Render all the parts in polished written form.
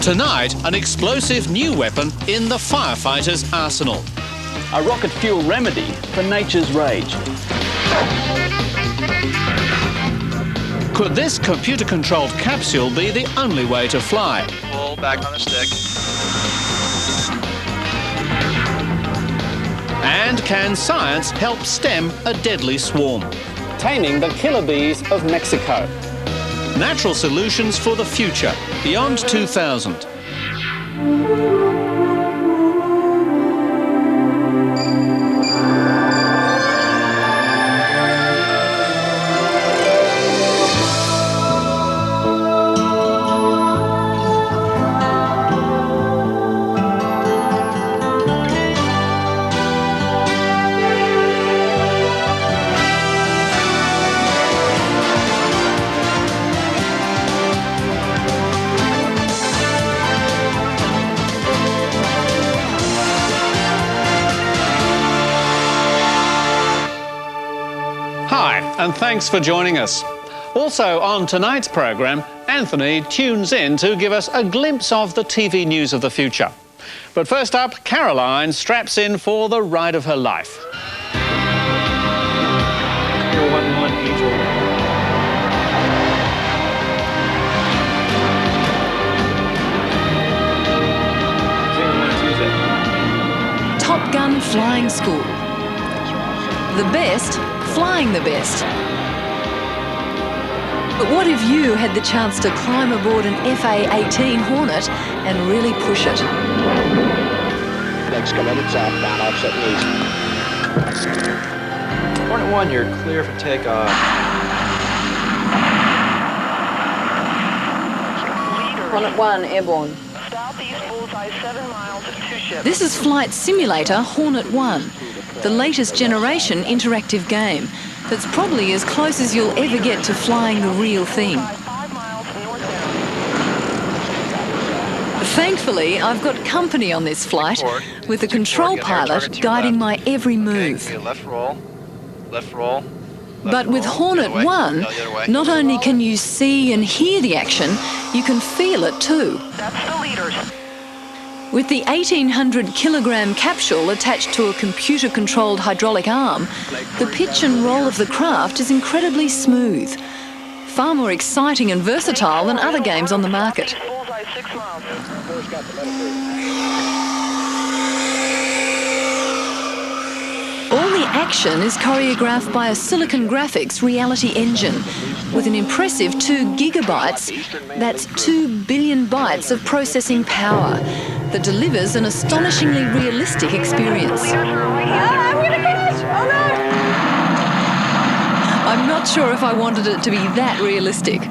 Tonight, an explosive new weapon in the firefighters' arsenal. A rocket fuel remedy for nature's rage. Could this computer-controlled capsule be the only way to fly? Pull back on the stick. And can science help stem a deadly swarm? Taming the killer bees of Mexico. Natural solutions for the future, beyond 2000. Hi, and thanks for joining us. Also on tonight's programme, Anthony tunes in to give us a glimpse of the TV news of the future. But first up, Caroline straps in for the ride of her life. Top Gun Flying School. The best flying the best. But what if you had the chance to climb aboard an FA-18 Hornet and really push it? Next coming southbound, offset east. Hornet 1, you're clear for takeoff. Hornet 1, airborne. Southeast bullseye, 7 miles, 2 ships. This is Flight Simulator Hornet 1, the latest generation interactive game that's probably as close as you'll ever get to flying the real thing. 5 miles northbound. Thankfully, I've got company on this flight, with a control pilot guiding my every move. Okay, left roll. Left roll. But with Hornet 1, not only can you see and hear the action, you can feel it too. That's the leaders. With the 1,800 kilogram capsule attached to a computer-controlled hydraulic arm, the pitch and roll of the craft is incredibly smooth. Far more exciting and versatile than other games on the market. Bullseye, 6 miles. All the action is choreographed by a Silicon Graphics reality engine with an impressive 2 gigabytes, that's 2 billion bytes of processing power that delivers an astonishingly realistic experience. I'm gonna crash! Oh no! I'm not sure if I wanted it to be that realistic.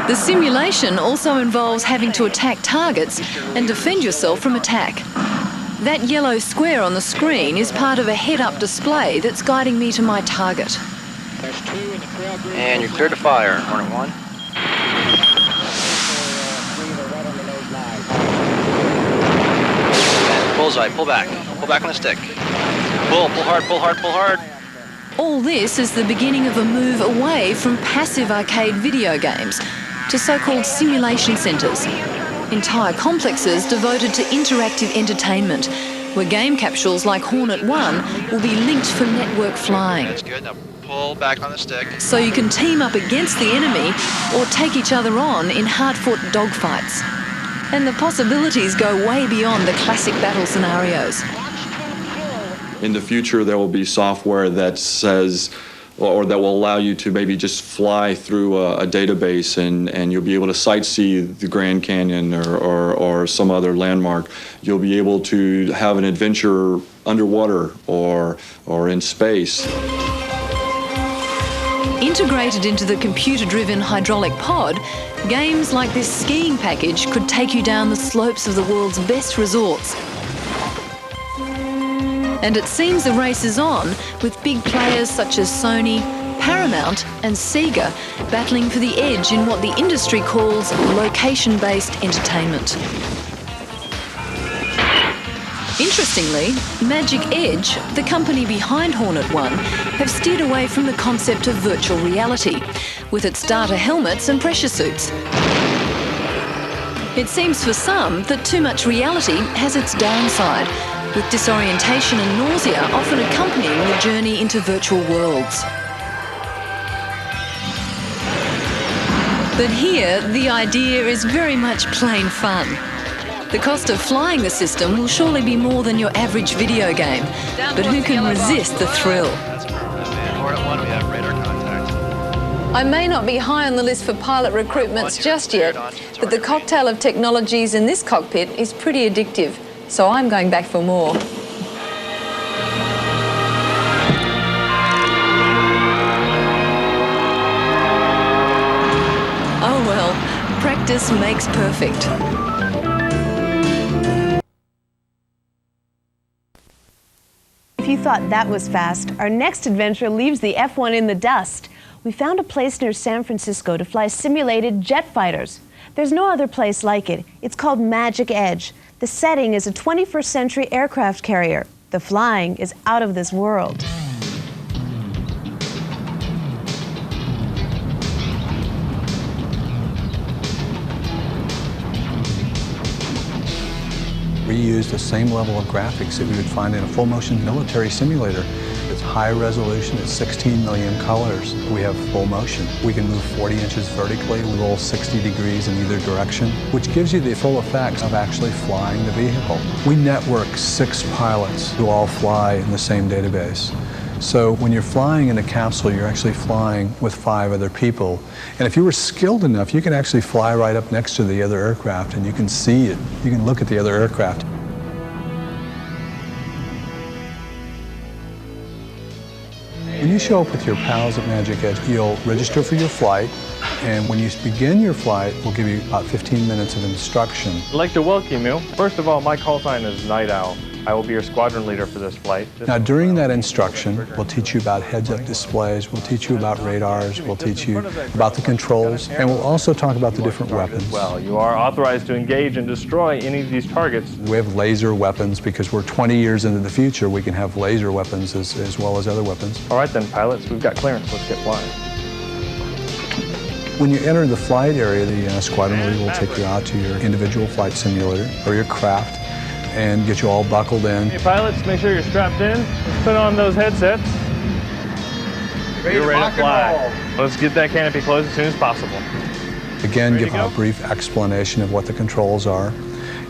The simulation also involves having to attack targets and defend yourself from attack. That yellow square on the screen is part of a head-up display that's guiding me to my target. And you're clear to fire, Hornet 1. And bullseye, pull back. Pull back on the stick. Pull hard, pull hard, pull hard. All this is the beginning of a move away from passive arcade video games to so-called simulation centres, entire complexes devoted to interactive entertainment, where game capsules like Hornet 1 will be linked for network flying. That's good. Now pull back on the stick. So you can team up against the enemy or take each other on in hard-fought dogfights. And the possibilities go way beyond the classic battle scenarios. In the future, there will be software that says, or that will allow you to maybe just fly through a database and you'll be able to sightsee the Grand Canyon or some other landmark. You'll be able to have an adventure underwater or in space. Integrated into the computer-driven hydraulic pod, games like this skiing package could take you down the slopes of the world's best resorts. And it seems the race is on, with big players such as Sony, Paramount and Sega battling for the edge in what the industry calls location-based entertainment. Interestingly, Magic Edge, the company behind Hornet 1, have steered away from the concept of virtual reality, with its data helmets and pressure suits. It seems for some that too much reality has its downside, with disorientation and nausea often accompanying the journey into virtual worlds. But here, the idea is very much plain fun. The cost of flying the system will surely be more than your average video game, but who can resist the thrill? That's affirmative. And Hornet 1, we have radar contact. I may not be high on the list for pilot recruitments just yet, but the cocktail of technologies in this cockpit is pretty addictive, so I'm going back for more. Oh well, practice makes perfect. If you thought that was fast, our next adventure leaves the F-1 in the dust. We found a place near San Francisco to fly simulated jet fighters. There's no other place like it. It's called Magic Edge. The setting is a 21st century aircraft carrier. The flying is out of this world. We use the same level of graphics that we would find in a full-motion military simulator. It's high resolution, it's 16 million colors. We have full motion. We can move 40 inches vertically, we roll 60 degrees in either direction, which gives you the full effects of actually flying the vehicle. We network 6 pilots who all fly in the same database. So when you're flying in a capsule, you're actually flying with 5 other people. And if you were skilled enough, you can actually fly right up next to the other aircraft and you can see it. You can look at the other aircraft. When you show up with your pals at Magic Edge, you'll register for your flight, and when you begin your flight, we'll give you about 15 minutes of instruction. I'd like to welcome you. First of all, my call sign is Night Owl. I will be your squadron leader for this flight. Now, during that instruction, we'll teach you about heads-up displays, we'll teach you about radars, we'll teach you about the controls, and we'll also talk about the different weapons. Well, you are authorized to engage and destroy any of these targets. We have laser weapons because we're 20 years into the future. We can have laser weapons as well as other weapons. All right then, pilots, we've got clearance. Let's get flying. When you enter the flight area, the squadron leader will take you out to your individual flight simulator or your craft and get you all buckled in. Hey pilots, make sure you're strapped in. Put on those headsets. You're ready to fly. Let's get that canopy closed as soon as possible. Again, give a brief explanation of what the controls are.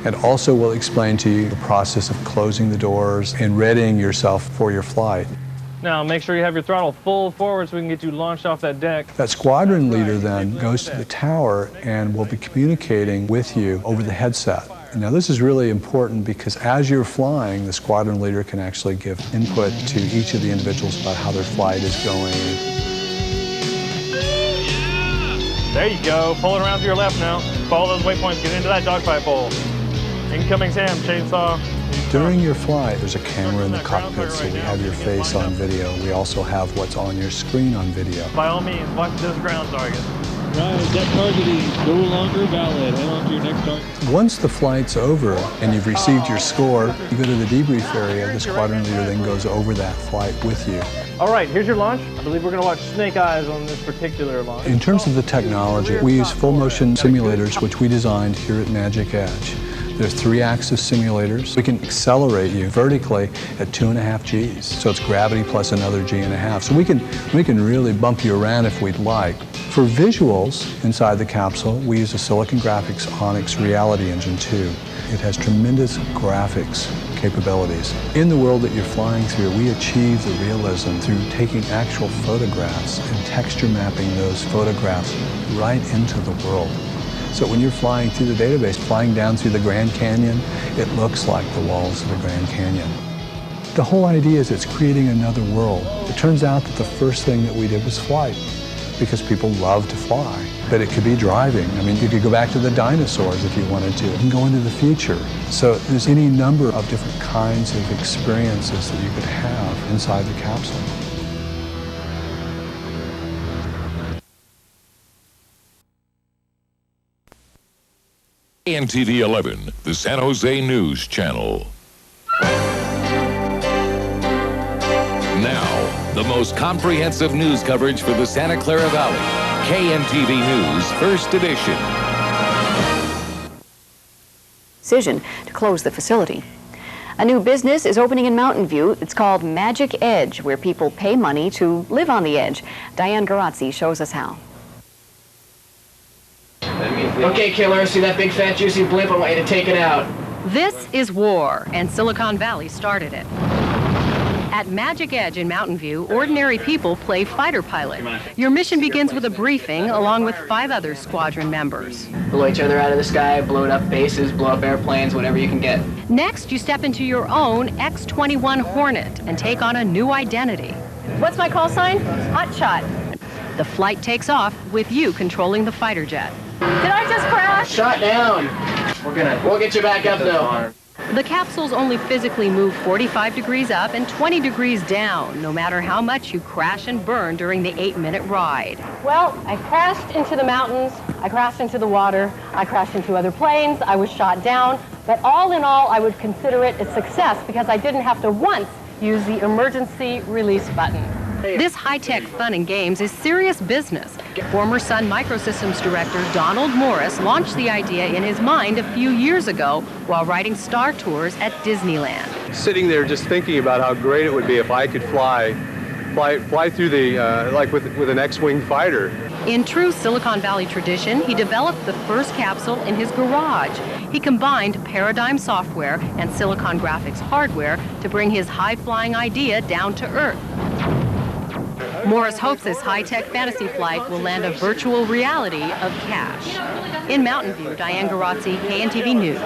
And also we'll explain to you the process of closing the doors and readying yourself for your flight. Now make sure you have your throttle full forward so we can get you launched off that deck. That squadron leader then goes to the tower and will be communicating with you over the headset. Now this is really important because as you're flying, the squadron leader can actually give input to each of the individuals about how their flight is going. There you go. Pull it around to your left now. Follow those waypoints. Get into that dogfight bowl. Incoming Sam, chainsaw. During your flight, there's a camera in the cockpit, so we have your face on video. We also have what's on your screen on video. By all means, watch this ground target. Right, that target is no longer valid. Head on to your next target. Once the flight's over and you've received your score, you go to the debrief area. The squadron leader then goes over that flight with you. All right, here's your launch. I believe we're going to watch Snake Eyes on this particular launch. In terms of the technology, we use full motion simulators, which we designed here at Magic Edge. There's 3-axis simulators. We can accelerate you vertically at 2.5 Gs. So it's gravity plus another G1/2. So we can really bump you around if we'd like. For visuals inside the capsule, we use a Silicon Graphics Onyx Reality Engine 2. It has tremendous graphics capabilities. In the world that you're flying through, we achieve the realism through taking actual photographs and texture mapping those photographs right into the world. So when you're flying through the database, flying down through the Grand Canyon, it looks like the walls of the Grand Canyon. The whole idea is it's creating another world. It turns out that the first thing that we did was flight, because people love to fly. But it could be driving. I mean, you could go back to the dinosaurs if you wanted to. You can go into the future. So there's any number of different kinds of experiences that you could have inside the capsule. ANTV 11, the San Jose News Channel. Now, the most comprehensive news coverage for the Santa Clara Valley. KMTV News, First Edition. Decision to close the facility. A new business is opening in Mountain View. It's called Magic Edge, where people pay money to live on the edge. Diane Garazzi shows us how. Okay, killer, see that big fat juicy blimp? I want you to take it out. This is war, and Silicon Valley started it. At Magic Edge in Mountain View, ordinary people play fighter pilot. Your mission begins with a briefing along with 5 other squadron members. Blow each other out of the sky, blow up bases, blow up airplanes, whatever you can get. Next, you step into your own X-21 Hornet and take on a new identity. What's my call sign? Hot shot. The flight takes off with you controlling the fighter jet. Did I just crash? Shot down. We'll get you back up, though. The capsules only physically move 45 degrees up and 20 degrees down, no matter how much you crash and burn during the 8-minute ride. Well, I crashed into the mountains, I crashed into the water, I crashed into other planes, I was shot down, but all in all, I would consider it a success because I didn't have to once use the emergency release button. This high-tech fun and games is serious business. Former Sun Microsystems director Donald Morris launched the idea in his mind a few years ago while writing Star Tours at Disneyland. Sitting there just thinking about how great it would be if I could fly through the, like with an X-wing fighter. In true Silicon Valley tradition, he developed the first capsule in his garage. He combined Paradigm software and Silicon Graphics hardware to bring his high-flying idea down to Earth. Morris hopes this high-tech fantasy flight will land a virtual reality of cash. In Mountain View, Diane Garazzi, KNTV News.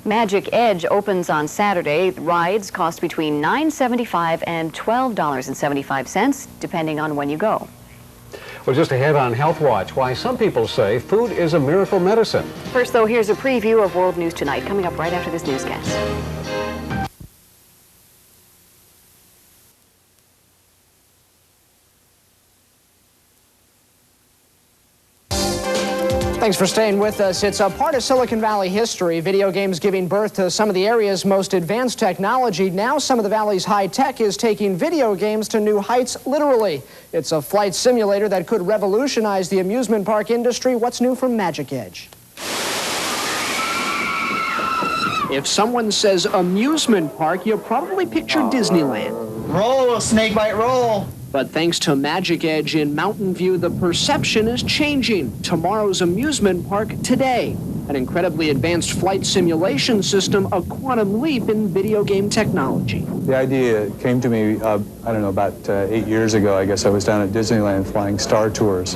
Magic Edge opens on Saturday. Rides cost between $9.75 and $12.75, depending on when you go. Well, just ahead on Health Watch, why some people say food is a miracle medicine. First, though, here's a preview of World News Tonight, coming up right after this newscast. Thanks for staying with us. It's a part of Silicon Valley history, video games giving birth to some of the area's most advanced technology. Now some of the valley's high tech is taking video games to new heights, literally. It's a flight simulator that could revolutionize the amusement park industry. What's new from Magic Edge? If someone says amusement park, you'll probably picture Disneyland. Roll, snakebite, roll. But thanks to Magic Edge in Mountain View, the perception is changing. Tomorrow's amusement park today. An incredibly advanced flight simulation system, a quantum leap in video game technology. The idea came to me, I don't know, about 8 years ago. I guess I was down at Disneyland flying Star Tours.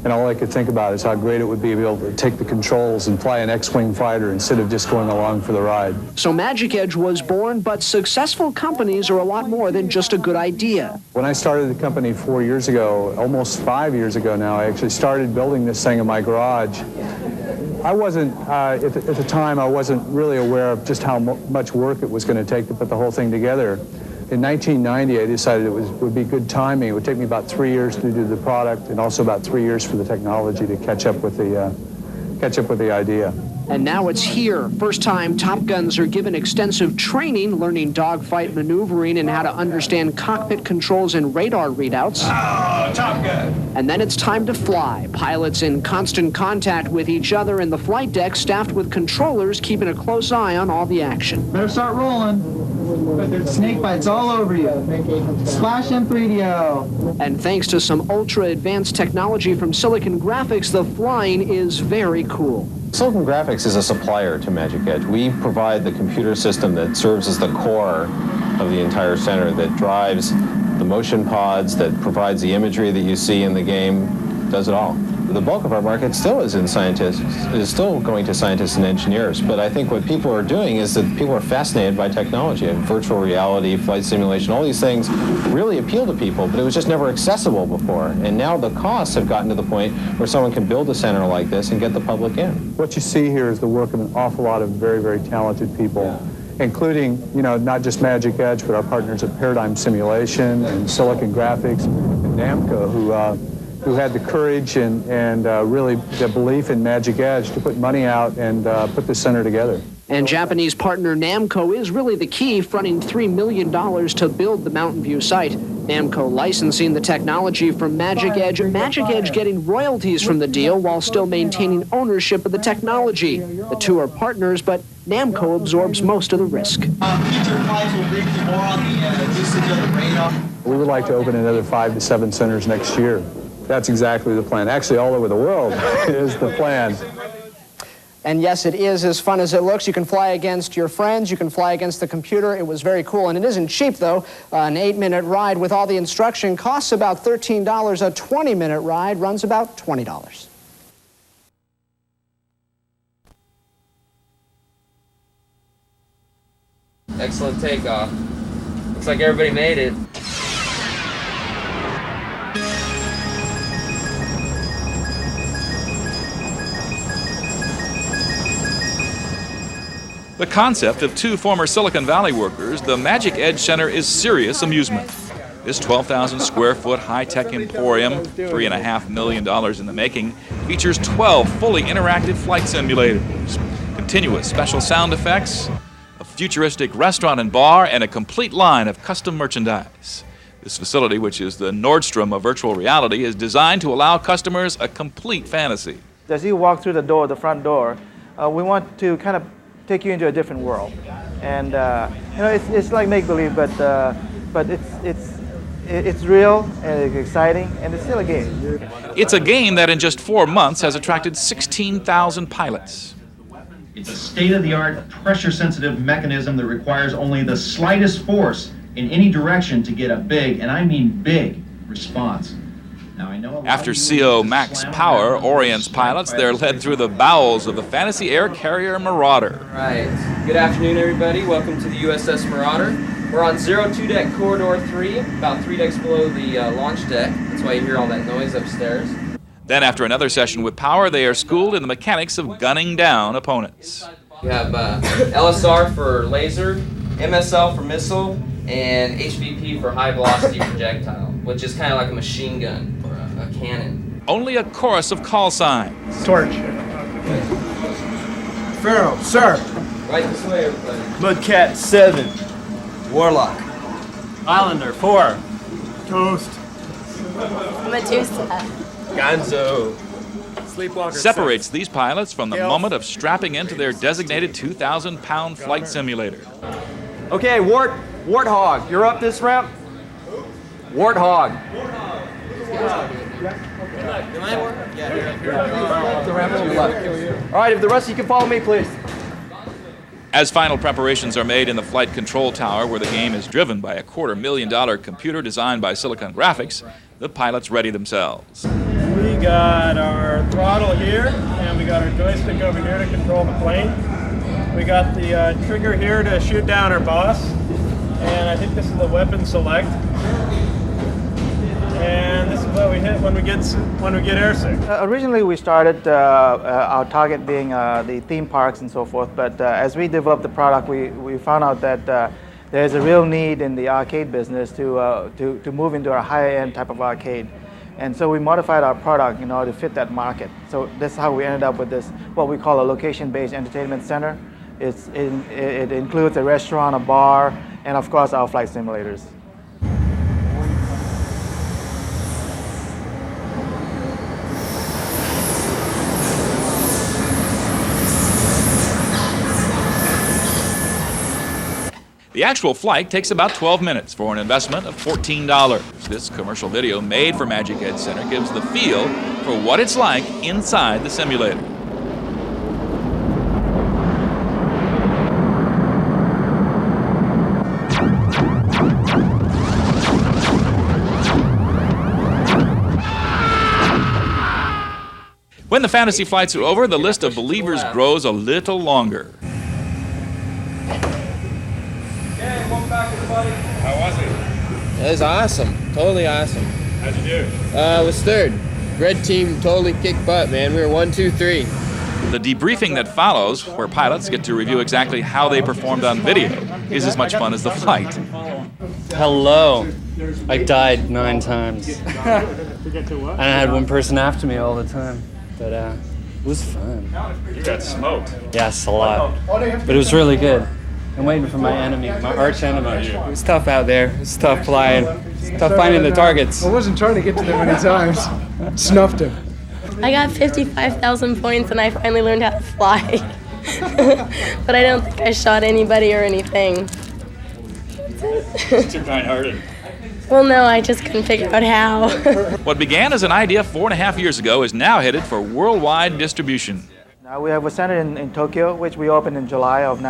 And all I could think about is how great it would be to be able to take the controls and fly an X-wing fighter instead of just going along for the ride. So Magic Edge was born, but successful companies are a lot more than just a good idea. When I started the company 4 years ago, almost 5 years ago now, I actually started building this thing in my garage. I wasn't, at the time, I wasn't really aware of just how much work it was going to take to put the whole thing together. In 1990, I decided it would be good timing. It would take me about 3 years to do the product, and also about 3 years for the technology to catch up with the idea. And now it's here. First time Top Guns are given extensive training, learning dogfight maneuvering and how to understand cockpit controls and radar readouts. Oh, Top Gun! And then it's time to fly. Pilots in constant contact with each other and the flight deck staffed with controllers keeping a close eye on all the action. Better start rolling. There's snake bites all over you. Splash and 3DO. And thanks to some ultra-advanced technology from Silicon Graphics, the flying is very cool. Silicon Graphics is a supplier to Magic Edge. We provide the computer system that serves as the core of the entire center, that drives the motion pods, that provides the imagery that you see in the game, does it all. The bulk of our market still is still going to scientists and engineers, but I think what people are doing is that people are fascinated by technology, and virtual reality, flight simulation, all these things really appeal to people, but it was just never accessible before. And now the costs have gotten to the point where someone can build a center like this and get the public in. What you see here is the work of an awful lot of very, very talented people, including, not just Magic Edge, but our partners at Paradigm Simulation and Silicon Graphics and Namco, who had the courage and really the belief in Magic Edge to put money out and put the center together. And Japanese partner Namco is really the key, fronting $3 million to build the Mountain View site. Namco licensing the technology from Magic Edge, Magic Edge getting royalties from the deal while still maintaining ownership of the technology. The two are partners, but Namco absorbs most of the risk. Future flights will brief you more on the usage of the radar. We would like to open another 5 to 7 centers next year. That's exactly the plan. Actually, all over the world is the plan. And yes, it is as fun as it looks. You can fly against your friends. You can fly against the computer. It was very cool. And it isn't cheap, though. An 8-minute ride with all the instruction costs about $13. A 20-minute ride runs about $20. Excellent takeoff. Looks like everybody made it. The concept of two former Silicon Valley workers, the Magic Edge Center is serious amusement. This 12,000 square foot high-tech emporium, $3.5 million in the making, features 12 fully interactive flight simulators, continuous special sound effects, a futuristic restaurant and bar, and a complete line of custom merchandise. This facility, which is the Nordstrom of virtual reality, is designed to allow customers a complete fantasy. As you walk through the door, the front door, we want to kind of take you into a different world, and you know, it's like make-believe, but it's real and it's exciting, and it's still a game. It's a game that in just 4 months has attracted 16,000 pilots. It's a state-of-the-art, pressure-sensitive mechanism that requires only the slightest force in any direction to get a big, and I mean big, response. Now, I know After CO Max Power orients pilots, they're led through the bowels of the fantasy air carrier Marauder. All right. Good afternoon, everybody. Welcome to the USS Marauder. We're on 02 deck corridor 3, about 3 decks below the launch deck. That's why you hear all that noise upstairs. Then after another session with Power, they are schooled in the mechanics of gunning down opponents. You have LSR for laser, MSL for missile, and HVP for high velocity projectile, which is kind of like a machine gun. A cannon. Only a chorus of call signs. Torch. Pharaoh, sir. Right this way, everybody. Mudcat 7. Warlock. Islander 4. Toast. Medusa. Gonzo. Sleepwalker Separates these pilots from the moment of strapping into their designated 2,000-pound flight simulator. Okay, Warthog, you're up this ramp. Warthog. All right, if the rest of you can follow me, please. As final preparations are made in the flight control tower where the game is driven by a $250,000 computer designed by Silicon Graphics, the pilots ready themselves. We got our throttle here, and we got our joystick over here to control the plane. We got the trigger here to shoot down our boss, and I think this is the weapon select. And this is what we hit when we get airsick. Originally, we started our target being the theme parks and so forth. But as we developed the product, we found out that there's a real need in the arcade business to move into a higher end type of arcade. And so we modified our product in order to fit that market. So that's how we ended up with this, what we call a location-based entertainment center. It includes a restaurant, a bar, and of course our flight simulators. The actual flight takes about 12 minutes for an investment of $14. This commercial video made for Magic Edge Center gives the feel for what it's like inside the simulator. When the fantasy flights are over, the list of believers grows a little longer. How was it? It was awesome. Totally awesome. How'd you do? Was third. Red team totally kicked butt, man. We were 1, 2, 3. The debriefing that follows, where pilots get to review exactly how they performed on video, is as much fun as the flight. Hello. I died 9 times. And I had one person after me all the time. But was fun. You got smoked. Yes, a lot. But it was really good. I'm waiting for my enemy, my arch enemy. It was tough out there. It was tough flying. It was tough finding the targets. I wasn't trying to get to them many times. Snuffed him. I got 55,000 points and I finally learned how to fly. But I don't think I shot anybody or anything. It's too kind-hearted. Well, no, I just couldn't figure out how. What began as an idea 4.5 years ago is now headed for worldwide distribution. Now we have a center in Tokyo, which we opened in July of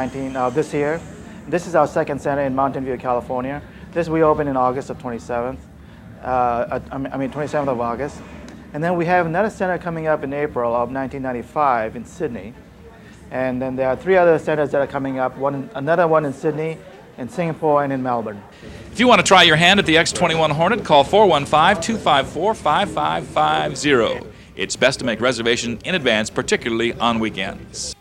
this year. This is our second center in Mountain View, California. This we opened in August of 27th. 27th of August. And then we have another center coming up in April of 1995 in Sydney. And then there are 3 other centers that are coming up, another one in Sydney, in Singapore, and in Melbourne. If you want to try your hand at the X-21 Hornet, call 415-254-5550. It's best to make reservation in advance, particularly on weekends.